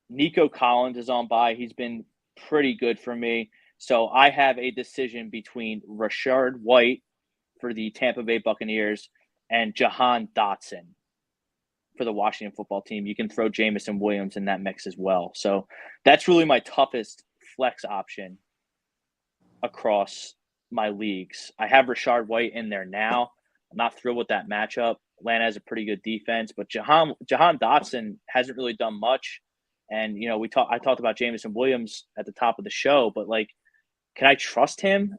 Nico Collins is on bye. He's been pretty good for me. So I have a decision between Rashard White for the Tampa Bay Buccaneers and Jahan Dotson for the Washington football team. You can throw Jamison Williams in that mix as well. So that's really my toughest flex option across my leagues. I have Rashard White in there now. I'm not thrilled with that matchup. Atlanta has a pretty good defense, but Jahan Dotson hasn't really done much. And, you know, I talked about Jameson Williams at the top of the show, but, like, can I trust him?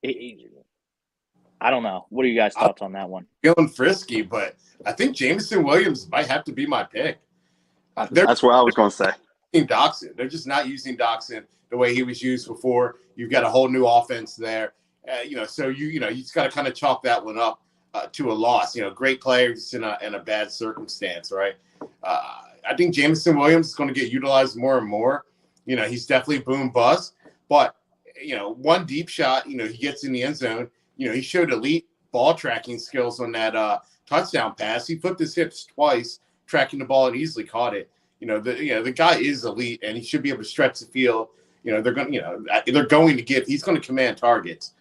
I don't know. What are you guys' thoughts on that one? Feeling frisky, but I think Jameson Williams might have to be my pick. That's what I was going to say. Doxson. They're just not using Doxson the way he was used before. You've got a whole new offense there. So you just got to kind of chalk that one up to a loss. You know, great players in a bad circumstance, right? I think Jameson Williams is going to get utilized more and more. You know, he's definitely boom bust, but one deep shot, he gets in the end zone. He showed elite ball tracking skills on that touchdown pass. He flipped his hips twice, tracking the ball, and easily caught it. The guy is elite, and he should be able to stretch the field. He's going to command targets.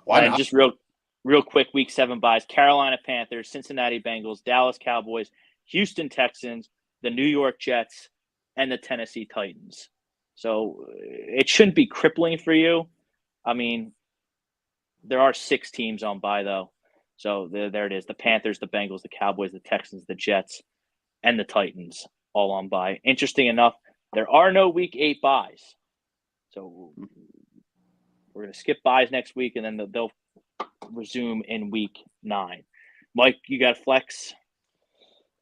Why not? Just real quick, Week 7 buys: Carolina Panthers, Cincinnati Bengals, Dallas Cowboys, Houston Texans, the New York Jets, and the Tennessee Titans. So it shouldn't be crippling for you. I mean, there are 6 teams on bye, though. So there it is: the Panthers, the Bengals, the Cowboys, the Texans, the Jets, and the Titans all on bye. Interesting enough, there are no Week 8 buys. So we're going to skip buys next week, and then they'll resume in Week 9. Mike, you got flex?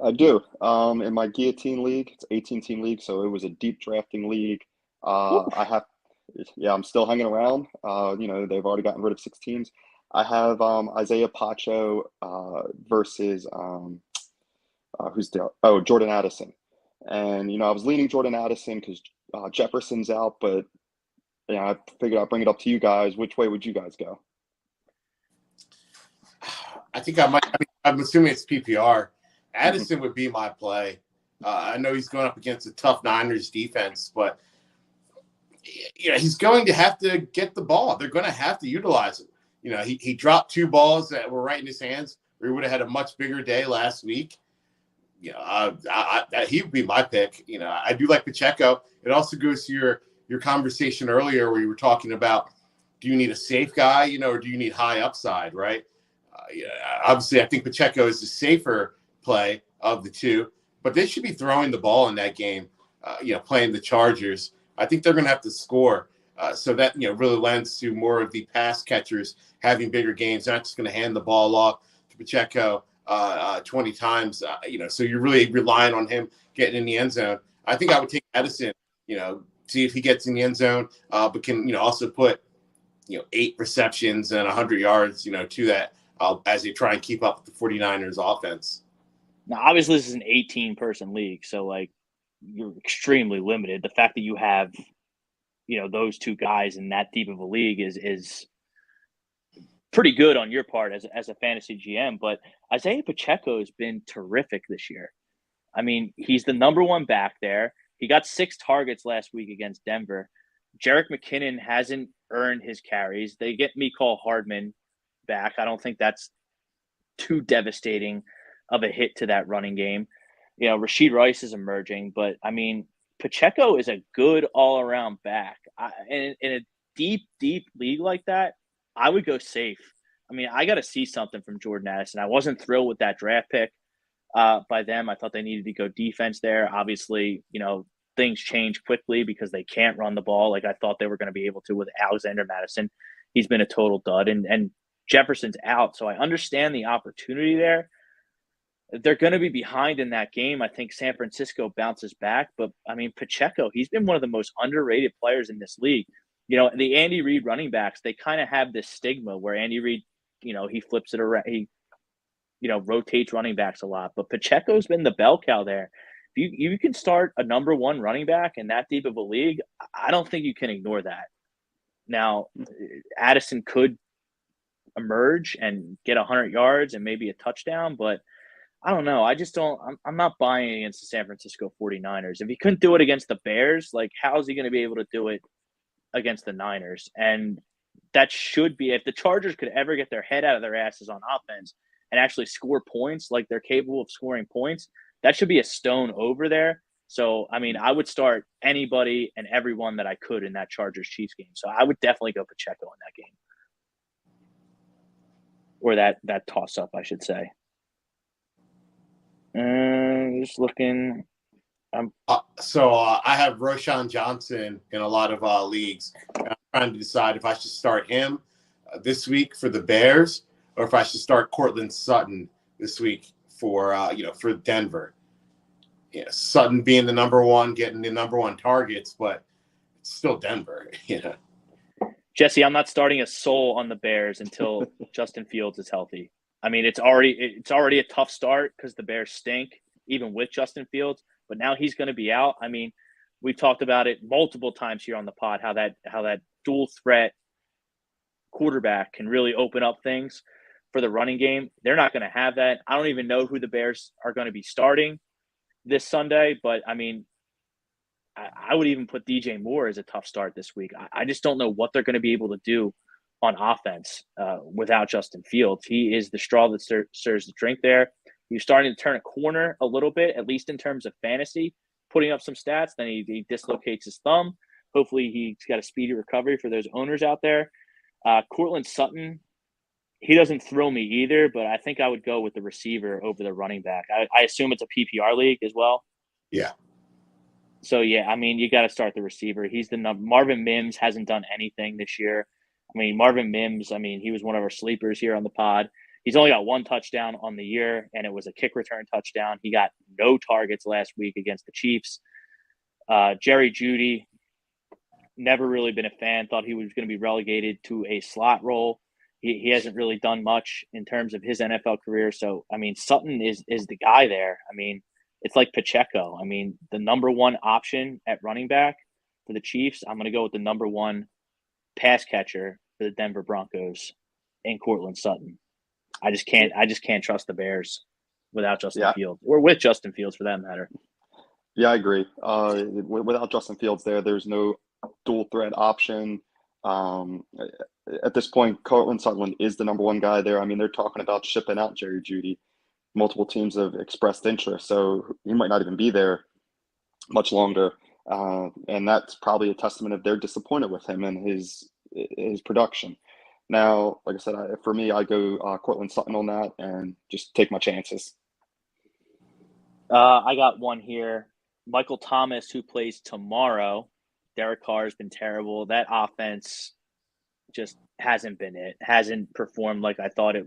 I do. In my guillotine league, it's 18-team league, so it was a deep drafting league. I'm still hanging around. They've already gotten rid of 6 teams. I have Isaiah Pacho versus Jordan Addison. And, I was leaning Jordan Addison because Jefferson's out, but I figured I'd bring it up to you guys. Which way would you guys go? I think I'm assuming it's PPR. Addison would be my play. I know he's going up against a tough Niners defense, but he's going to have to get the ball. They're going to have to utilize him. He dropped 2 balls that were right in his hands. We would have had a much bigger day last week. He would be my pick. I do like Pacheco. It also goes to your conversation earlier where you were talking about, do you need a safe guy, or do you need high upside, right? Obviously, I think Pacheco is the safer play of the two, but they should be throwing the ball in that game, playing the Chargers. I think they're going to have to score. So that, really lends to more of the pass catchers having bigger games, not just going to hand the ball off to Pacheco 20 times, so you're really relying on him getting in the end zone. I think I would take Edison, see if he gets in the end zone, but can, also put, 8 receptions and 100 yards, to that as they try and keep up with the 49ers offense. Now, obviously, this is an 18-person league, so, like, you're extremely limited. The fact that you have, those 2 guys in that deep of a league is pretty good on your part as a fantasy GM. But Isaiah Pacheco has been terrific this year. I mean, he's the number 1 back there. He got 6 targets last week against Denver. Jerick McKinnon hasn't earned his carries. They get Mecole Hardman back. I don't think that's too devastating of a hit to that running game. Rashid Rice is emerging, but I mean, Pacheco is a good all-around back. In a deep league like that, I would go safe. I mean, I got to see something from Jordan Addison. I wasn't thrilled with that draft pick by them. I thought they needed to go defense there. Obviously, things change quickly because they can't run the ball like I thought they were going to be able to with Alexander Madison. He's been a total dud, and Jefferson's out, so I understand the opportunity there. They're going to be behind in that game. I think San Francisco bounces back, but I mean, Pacheco, he's been one of the most underrated players in this league. The Andy Reid running backs, they kind of have this stigma where Andy Reid, he flips it around, he, rotates running backs a lot, but Pacheco's been the bell cow there. If you can start a number 1 running back in that deep of a league, I don't think you can ignore that. Now, Addison could emerge and get 100 yards and maybe a touchdown, but I don't know. I'm not buying against the San Francisco 49ers. If he couldn't do it against the Bears, like, how is he going to be able to do it against the Niners? And that should be, if the Chargers could ever get their head out of their asses on offense and actually score points like they're capable of scoring points, that should be a stone over there. So, I mean, I would start anybody and everyone that I could in that Chargers-Chiefs game. So I would definitely go Pacheco in that game. Or that toss-up, I should say. Just looking. I have Roshan Johnson in a lot of leagues. And I'm trying to decide if I should start him this week for the Bears or if I should start Cortland Sutton this week for Denver. Yeah, Sutton being the number one, getting the number one targets, but it's still Denver. Jesse, I'm not starting a soul on the Bears until Justin Fields is healthy. I mean, it's already a tough start because the Bears stink, even with Justin Fields. But now he's going to be out. I mean, we've talked about it multiple times here on the pod how that dual threat quarterback can really open up things for the running game. They're not going to have that. I don't even know who the Bears are going to be starting this Sunday, but I mean, I would even put DJ Moore as a tough start this week. I just don't know what they're going to be able to do on offense without Justin Fields. He is the straw that stirs the drink there. He's starting to turn a corner a little bit, at least in terms of fantasy, putting up some stats. Then he dislocates his thumb. Hopefully he's got a speedy recovery for those owners out there. Cortland Sutton, he doesn't thrill me either, but I think I would go with the receiver over the running back. I assume it's a PPR league as well. Yeah. So, yeah, I mean, you got to start the receiver. He's the number. Marvin Mims hasn't done anything this year. I mean, Marvin Mims, he was one of our sleepers here on the pod. He's only got one touchdown on the year, and it was a kick return touchdown. He got no targets last week against the Chiefs. Jerry Jeudy, never really been a fan. Thought he was going to be relegated to a slot role. He hasn't really done much in terms of his NFL career. So, I mean, Sutton is the guy there. I mean, it's like Pacheco. I mean, the number one option at running back for the Chiefs, I'm going to go with the number one pass catcher for the Denver Broncos in Cortland Sutton. I just can't trust the Bears without Justin Fields, or with Justin Fields for that matter. Yeah, I agree. Without Justin Fields there's no dual threat option. At this point, Cortland Sutton is the number one guy there. I mean, they're talking about shipping out Jerry Jeudy. Multiple teams have expressed interest, so he might not even be there much longer. And that's probably a testament of they're disappointed with him and his production. Now, like I said, for me, I go Cortland Sutton on that and just take my chances. I got one here. Michael Thomas, who plays tomorrow. Derek Carr has been terrible. That offense just hasn't been it. Hasn't performed like I thought it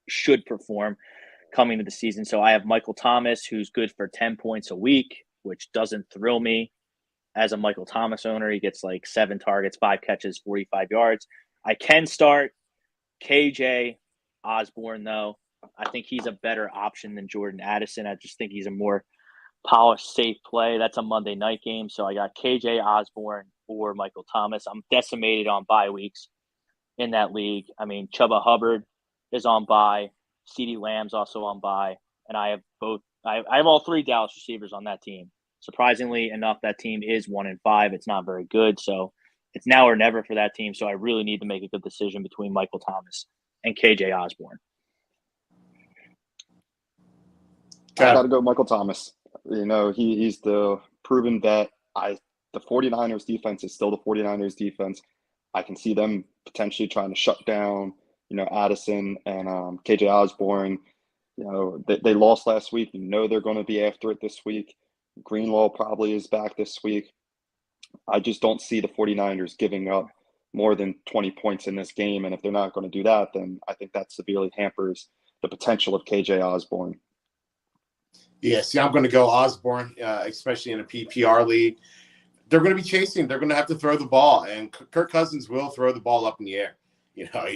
should perform coming to the season. So I have Michael Thomas, who's good for 10 points a week, which doesn't thrill me as a Michael Thomas owner. He gets like 7 targets, 5 catches, 45 yards. I can start KJ Osborne, though. I think he's a better option than Jordan Addison. I just think he's a more polished, safe play. That's a Monday night game. So I got KJ Osborne or Michael Thomas. I'm decimated on bye weeks in that league. I mean, Chuba Hubbard is on bye. CeeDee Lamb's also on bye. And I have both. I have all 3 Dallas receivers on that team. Surprisingly enough, that team is 1-5. It's not very good. So it's now or never for that team. So I really need to make a good decision between Michael Thomas and KJ Osborne. I got to go Michael Thomas. You know, he's the proven vet. The 49ers defense is still the 49ers defense. I can see them potentially trying to shut down, Addison and KJ Osborne. They lost last week. They're going to be after it this week. Greenlaw probably is back this week. I just don't see the 49ers giving up more than 20 points in this game. And if they're not going to do that, then I think that severely hampers the potential of KJ Osborne. Yeah, see, I'm going to go Osborne, especially in a PPR league. They're going to be chasing. They're going to have to throw the ball, and Kirk Cousins will throw the ball up in the air.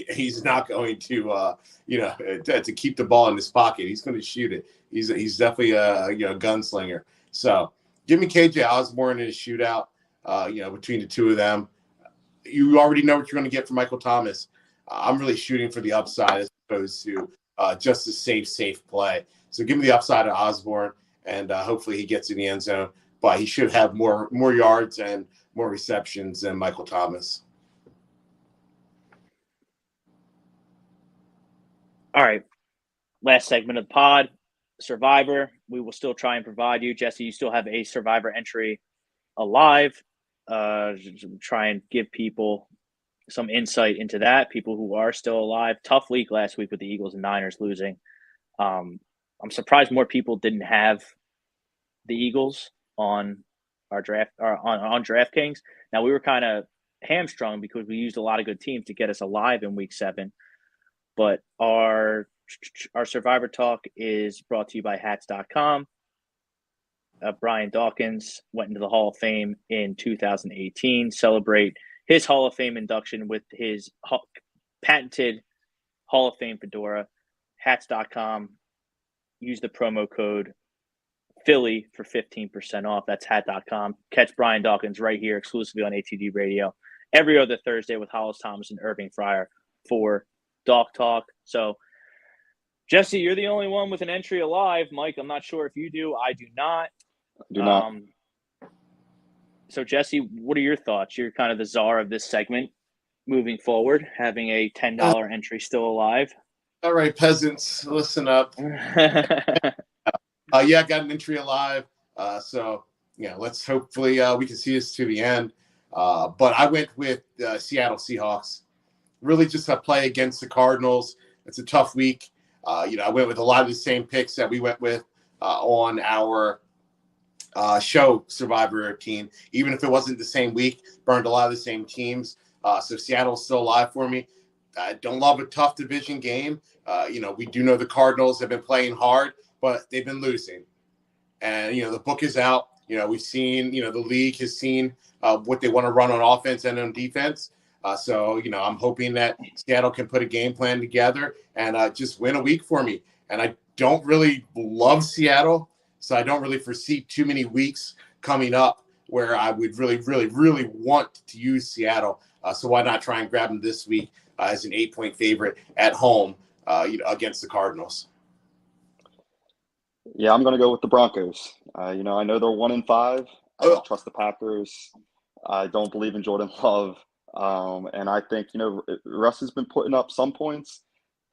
He's not going to, to keep the ball in his pocket. He's going to shoot it. He's definitely a gunslinger. So give me KJ Osborne in a shootout. Between the two of them, you already know what you're going to get from Michael Thomas. I'm really shooting for the upside as opposed to just a safe play. So give me the upside of Osborne, and hopefully he gets in the end zone. But he should have more yards and more receptions than Michael Thomas. All right. Last segment of the pod. Survivor, we will still try and provide you. Jesse, you still have a Survivor entry alive. Try and give people some insight into that, people who are still alive. Tough week last week with the Eagles and Niners losing. I'm surprised more people didn't have the Eagles on our draft or on DraftKings. Now, we were kind of hamstrung because we used a lot of good teams to get us alive in week 7. But our Survivor Talk is brought to you by Hats.com. Brian Dawkins went into the Hall of Fame in 2018. Celebrate his Hall of Fame induction with his patented Hall of Fame fedora. Hats.com. Use the promo code Philly for 15% off. That's hat.com. Catch Brian Dawkins right here exclusively on ATD Radio every other Thursday with Hollis Thomas and Irving Fryer for Doc Talk. So, Jesse, you're the only one with an entry alive. Mike, I'm not sure if you do. I do not. Do not. So, Jesse, what are your thoughts? You're kind of the czar of this segment moving forward, having a $10 entry still alive. All right, peasants, listen up. I got an entry alive. So, let's hopefully we can see this to the end. But I went with Seattle Seahawks. Really just a play against the Cardinals. It's a tough week. I went with a lot of the same picks that we went with on our show Survivor team. Even if it wasn't the same week, burned a lot of the same teams. So Seattle's still alive for me. I don't love a tough division game. We do know the Cardinals have been playing hard, but they've been losing. And, the book is out. We've seen, the league has seen what they want to run on offense and on defense. So, I'm hoping that Seattle can put a game plan together and just win a week for me. And I don't really love Seattle, so I don't really foresee too many weeks coming up where I would really, really, really want to use Seattle. So why not try and grab them this week as an 8-point favorite at home, against the Cardinals? Yeah, I'm going to go with the Broncos. I know they're 1-5. I don't trust the Packers. I don't believe in Jordan Love. And I think, Russ has been putting up some points.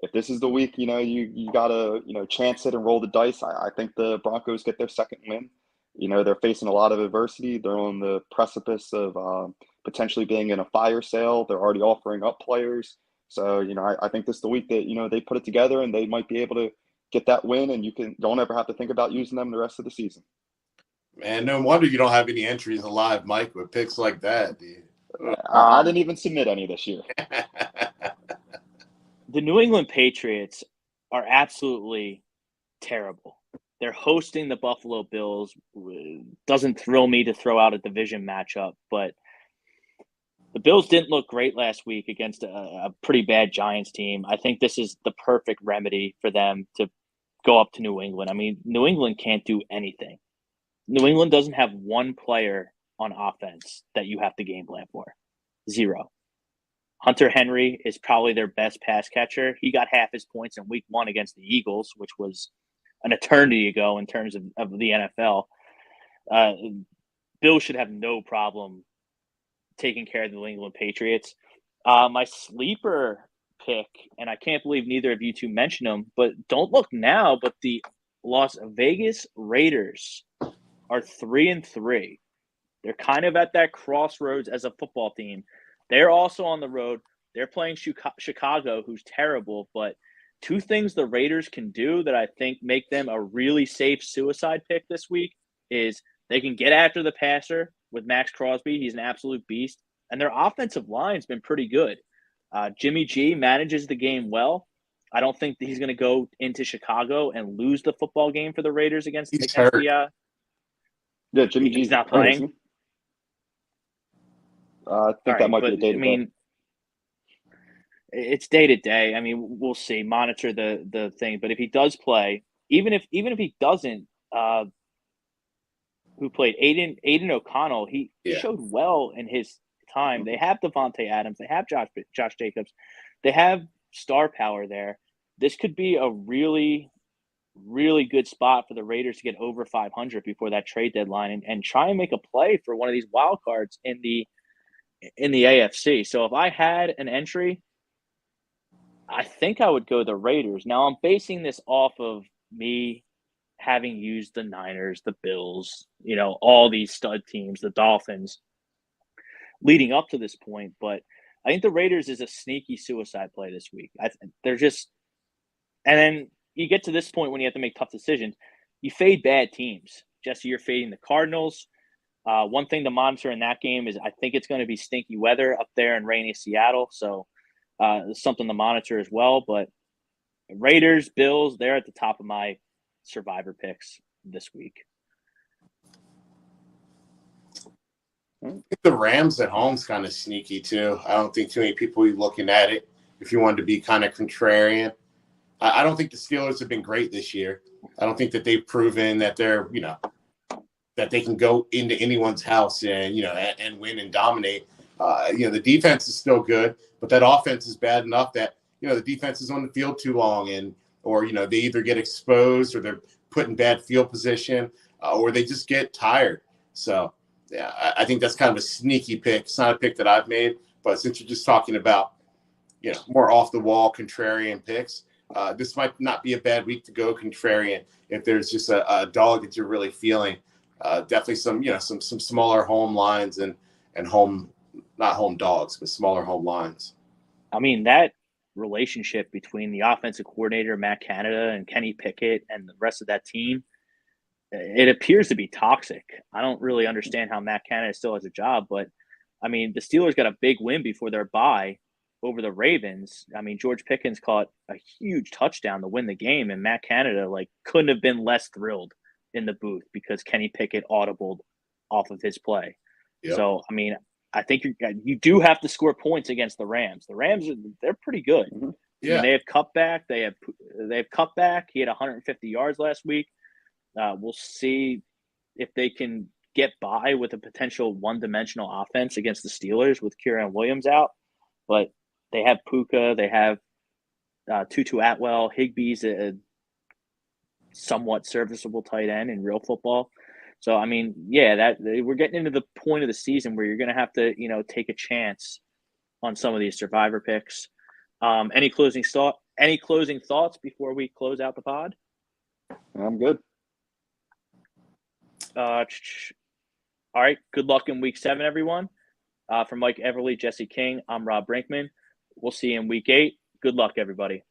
If this is the week, you got to, chance it and roll the dice. I think the Broncos get their second win. They're facing a lot of adversity. They're on the precipice of potentially being in a fire sale. They're already offering up players. So, I think this is the week that, they put it together and they might be able to get that win, and don't ever have to think about using them the rest of the season. Man, no wonder you don't have any entries alive, Mike, with picks like that, dude. I didn't even submit any this year. The New England Patriots are absolutely terrible. They're hosting the Buffalo Bills. Doesn't thrill me to throw out a division matchup, but the Bills didn't look great last week against a pretty bad Giants team. I think this is the perfect remedy for them to go up to New England. I mean, New England can't do anything. New England doesn't have one player on offense that you have to game plan for. 0. Hunter Henry is probably their best pass catcher. He got half his points in week 1 against the Eagles, which was an eternity ago in terms of the NFL. Bills should have no problem taking care of the New England Patriots. My sleeper pick, and I can't believe neither of you two mentioned them, but don't look now, but the Las Vegas Raiders are 3-3. They're kind of at that crossroads as a football team. They're also on the road. They're playing Chicago, who's terrible, but two things the Raiders can do that I think make them a really safe suicide pick this week is they can get after the passer with Max Crosby. He's an absolute beast. And their offensive line's been pretty good. Jimmy G manages the game well. I don't think that he's going to go into Chicago and lose the football game for the Raiders against hurt. Yeah, Jimmy G's not playing. I think that might be a day to day. It's day to day. I mean, we'll see. Monitor the thing. But if he does play, even if he doesn't, who played Aiden O'Connell, he showed well in his time. They have Devontae Adams. They have Josh Jacobs. They have star power there. This could be a really, really good spot for the Raiders to get over 500 before that trade deadline and try and make a play for one of these wild cards in the AFC. So if I had an entry, I think I would go the Raiders. Now I'm basing this off of me having used the Niners, the Bills, all these stud teams, the Dolphins, leading up to this point. But I think the Raiders is a sneaky suicide play this week. They're just – and then you get to this point when you have to make tough decisions. You fade bad teams. Jesse, you're fading the Cardinals. One thing to monitor in that game is I think it's going to be stinky weather up there in rainy Seattle. So something to monitor as well. But Raiders, Bills, they're at the top of my survivor picks this week. I think the Rams at home is kind of sneaky too. I don't think too many people are looking at it if you wanted to be kind of contrarian. I don't think the Steelers have been great this year. I don't think that they've proven that they're, that they can go into anyone's house and, and win and dominate. The defense is still good, but that offense is bad enough that, the defense is on the field too long or they either get exposed or they're put in bad field position or they just get tired. So, yeah, I think that's kind of a sneaky pick. It's not a pick that I've made, but since you're just talking about, more off the wall contrarian picks, this might not be a bad week to go contrarian if there's just a dog that you're really feeling. Definitely some smaller home lines and home, not home dogs, but smaller home lines. I mean, that relationship between the offensive coordinator, Matt Canada, and Kenny Pickett and the rest of that team, it appears to be toxic. I don't really understand how Matt Canada still has a job, but I mean, the Steelers got a big win before their bye over the Ravens. I mean, George Pickens caught a huge touchdown to win the game, and Matt Canada couldn't have been less thrilled in the booth because Kenny Pickett audibled off of his play. Yep. So, I mean, I think you do have to score points against the Rams. The Rams, they're pretty good. Mm-hmm. Yeah. I mean, they have Cutback. They have Cutback. He had 150 yards last week. We'll see if they can get by with a potential one-dimensional offense against the Steelers with Kieran Williams out. But they have Puka. They have Tutu Atwell. Higbee's a somewhat serviceable tight end in real football. So, I mean, yeah, we're getting into the point of the season where you're going to have to, take a chance on some of these survivor picks. Any closing thoughts before we close out the pod? I'm good. All right. Good luck in week 7, everyone. From Mike Everly, Jesse King, I'm Rob Brinkman. We'll see you in week 8. Good luck, everybody.